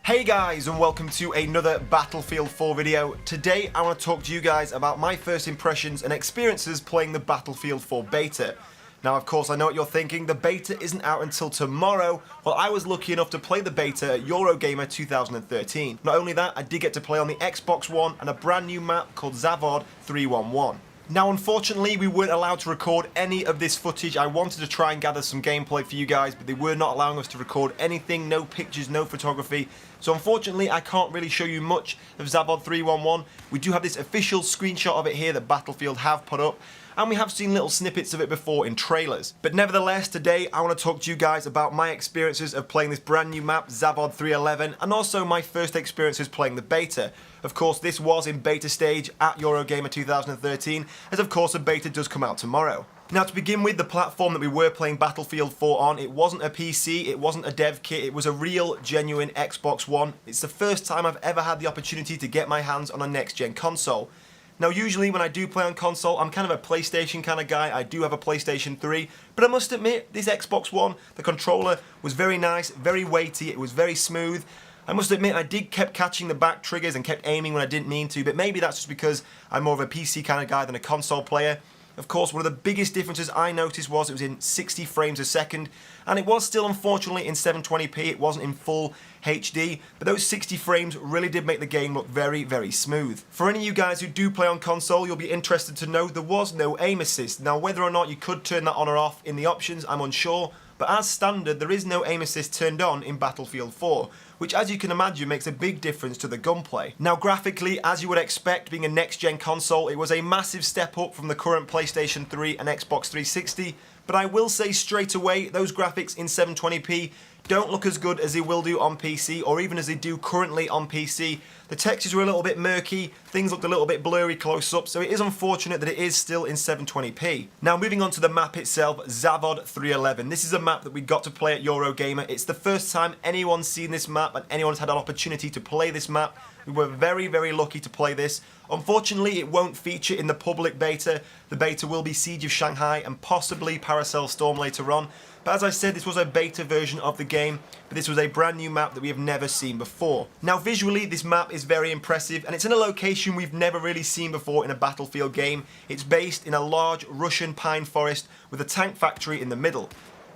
Hey guys, and welcome to another Battlefield 4 video. Today I want to talk to you guys about my first impressions and experiences playing the Battlefield 4 beta. Now of course I know what you're thinking, the beta isn't out until tomorrow. Well, I was lucky enough to play the beta at EuroGamer 2013. Not only that, I did get to play on the Xbox One and a brand new map called Zavod 311. Now unfortunately we weren't allowed to record any of this footage. I wanted to try and gather some gameplay for you guys, but they were not allowing us to record anything, no pictures, no photography. So unfortunately I can't really show you much of Zavod 311. We do have this official screenshot of it here that Battlefield have put up, and we have seen little snippets of it before in trailers. But nevertheless, today I want to talk to you guys about my experiences of playing this brand new map, Zavod 311, and also my first experiences playing the beta. Of course, this was in beta stage at EuroGamer 2013, as of course a beta does come out tomorrow. Now to begin with, the platform that we were playing Battlefield 4 on, it wasn't a PC, it wasn't a dev kit, it was a real, genuine Xbox One. It's the first time I've ever had the opportunity to get my hands on a next-gen console. Now usually when I do play on console, I'm kind of a PlayStation kind of guy. I do have a PlayStation 3, but I must admit, this Xbox One, the controller was very nice, very weighty, it was very smooth. I must admit I kept catching the back triggers and kept aiming when I didn't mean to, but maybe that's just because I'm more of a PC kind of guy than a console player. Of course, one of the biggest differences I noticed was it was in 60 frames a second, and it was still unfortunately in 720p, it wasn't in full HD, but those 60 frames really did make the game look very, very smooth. For any of you guys who do play on console, you'll be interested to know there was no aim assist. Now whether or not you could turn that on or off in the options, I'm unsure, but as standard there is no aim assist turned on in Battlefield 4, which as you can imagine makes a big difference to the gunplay. Now graphically, as you would expect being a next-gen console, it was a massive step up from the current PlayStation 3 and Xbox 360, but I will say straight away, those graphics in 720p don't look as good as they will do on PC, or even as they do currently on PC. The textures were a little bit murky, things looked a little bit blurry close up, so it is unfortunate that it is still in 720p. Now moving on to the map itself, Zavod 311. This is a map that we got to play at EuroGamer. It's the first time anyone's seen this map and anyone's had an opportunity to play this map. We were very, very lucky to play this. Unfortunately, it won't feature in the public beta. The beta will be Siege of Shanghai and possibly Paracel Storm later on. But as I said, this was a beta version of the game, but this was a brand new map that we have never seen before. Now visually, this map is very impressive, and it's in a location we've never really seen before in a Battlefield game. It's based in a large Russian pine forest with a tank factory in the middle.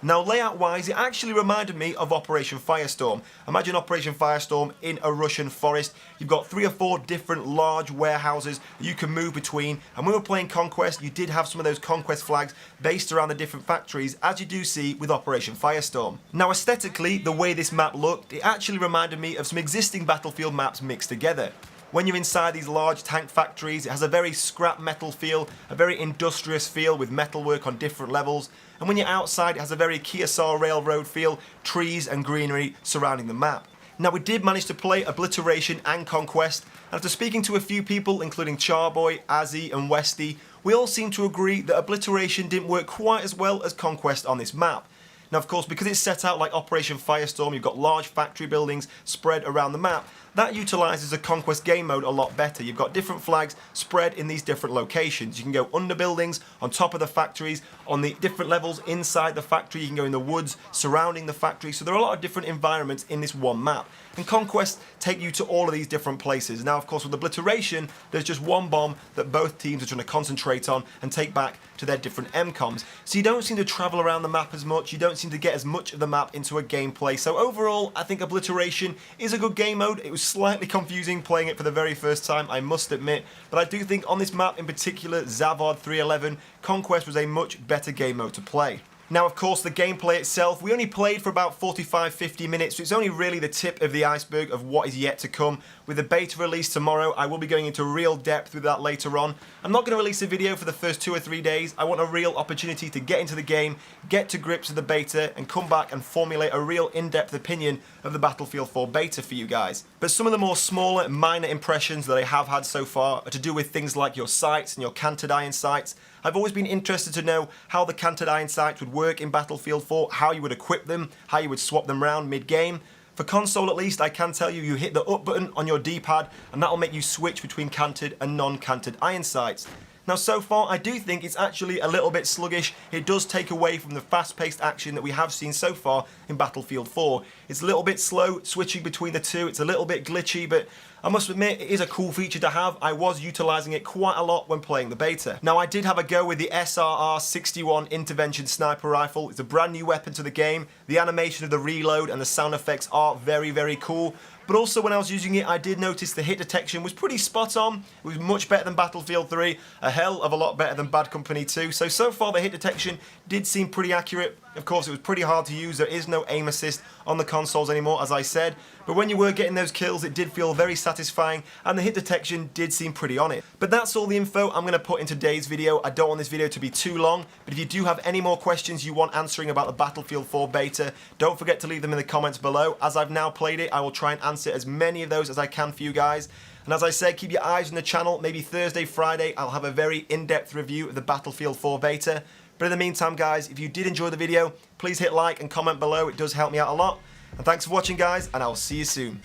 Now layout wise, it actually reminded me of Operation Firestorm. Imagine Operation Firestorm in a Russian forest. You've got 3 or 4 different large warehouses that you can move between, and when we were playing Conquest you did have some of those Conquest flags based around the different factories, as you do see with Operation Firestorm. Now aesthetically, the way this map looked, it actually reminded me of some existing Battlefield maps mixed together. When you're inside these large tank factories, it has a very scrap metal feel, a very industrious feel with metalwork on different levels. And when you're outside, it has a very Keosauer Railroad feel, trees and greenery surrounding the map. Now we did manage to play Obliteration and Conquest, and after speaking to a few people, including Charboy, Azzy and Westy, we all seem to agree that Obliteration didn't work quite as well as Conquest on this map. Now of course, because it's set out like Operation Firestorm, you've got large factory buildings spread around the map, that utilises the Conquest game mode a lot better. You've got different flags spread in these different locations. You can go under buildings, on top of the factories, on the different levels inside the factory, you can go in the woods surrounding the factory, so there are a lot of different environments in this one map. And Conquest take you to all of these different places. Now of course with Obliteration, there's just one bomb that both teams are trying to concentrate on and take back to their different MCOMs. So you don't seem to travel around the map as much, you don't seem to get as much of the map into a gameplay. So overall, I think Obliteration is a good game mode. It was slightly confusing playing it for the very first time, I must admit, but I do think on this map in particular, Zavod 311, Conquest was a much better game mode to play. Now of course the gameplay itself, we only played for about 45-50 minutes, so it's only really the tip of the iceberg of what is yet to come. With the beta release tomorrow, I will be going into real depth with that later on. I'm not going to release a video for the first 2 or 3 days. I want a real opportunity to get into the game, get to grips with the beta, and come back and formulate a real in-depth opinion of the Battlefield 4 beta for you guys. But some of the more smaller, minor impressions that I have had so far are to do with things like your sights and your canted iron sights. I've always been interested to know how the canted iron sights would work in Battlefield 4, how you would equip them, how you would swap them around mid-game. For console at least, I can tell you, you hit the up button on your D-pad and that'll make you switch between canted and non-canted iron sights. Now so far I do think it's actually a little bit sluggish. It does take away from the fast-paced action that we have seen so far in Battlefield 4. It's a little bit slow switching between the two, it's a little bit glitchy, but I must admit it is a cool feature to have. I was utilising it quite a lot when playing the beta. Now I did have a go with the SRR-61 Intervention Sniper Rifle. It's a brand new weapon to the game. The animation of the reload and the sound effects are very, very cool. But also when I was using it, I did notice the hit detection was pretty spot on. It was much better than Battlefield 3, a hell of a lot better than Bad Company 2. So far the hit detection did seem pretty accurate. Of course, it was pretty hard to use. There is no aim assist on the consoles anymore, as I said. But when you were getting those kills, it did feel very satisfying, and the hit detection did seem pretty on it. But that's all the info I'm going to put in today's video. I don't want this video to be too long, but if you do have any more questions you want answering about the Battlefield 4 beta, don't forget to leave them in the comments below. As I've now played it, I will try and answer as many of those as I can for you guys. And as I said, keep your eyes on the channel. Maybe Thursday, Friday, I'll have a very in-depth review of the Battlefield 4 beta. But in the meantime, guys, if you did enjoy the video, please hit like and comment below. It does help me out a lot. And thanks for watching, guys, and I'll see you soon.